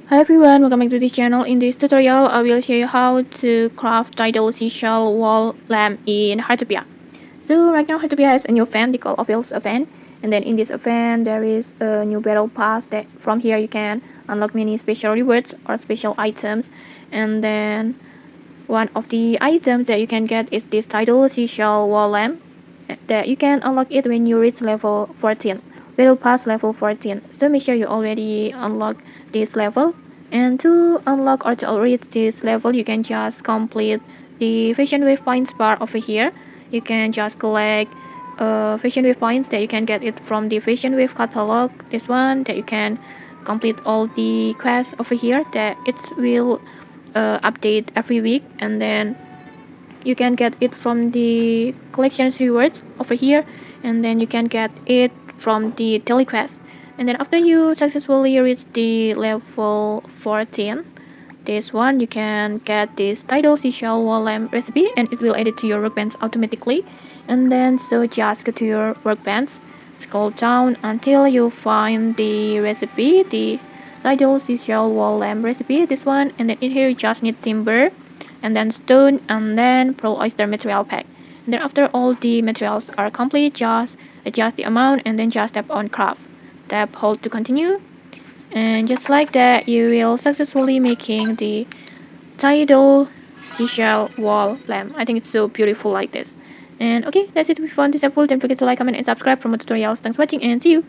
Hi everyone, welcome back to this channel. In this tutorial, I will show you how to craft Tidal Seashell wall lamp in Heartopia. So right now Heartopia has a new event, they call Officials event. And then in this event, there is a new battle pass that from here you can unlock many special rewards or special items. And then one of the items that you can get is this Tidal Seashell wall lamp that you can unlock it when you reach level 14. Battle pass level 14. So make sure you already unlock this level. And to unlock or to reach this level, you can just complete the Fashion Wave points bar over here. You can just collect Fashion Wave points that you can get it from the Fashion Wave catalog. This one that you can complete all the quests over here that it will update every week, and then you can get it from the collections rewards over here, and then you can get it from the daily quest. And then after you successfully reach the level 14, this one you can get this Tidal Seashell wall lamp recipe, and it will add it to your workbench automatically. And then so just go to your workbench, scroll down until you find the recipe, the Tidal Seashell wall lamp recipe, this one. And then in here you just need timber, and then stone, and then pearl oyster material pack. And then after all the materials are complete, just adjust the amount and then just tap on craft. Tap hold to continue, and just like that you will successfully making the Tidal Seashell wall lamp. I think it's so beautiful like this. And okay, that's it. If you found this helpful, don't forget to like, comment, and subscribe for more tutorials. Thanks for watching, and see you.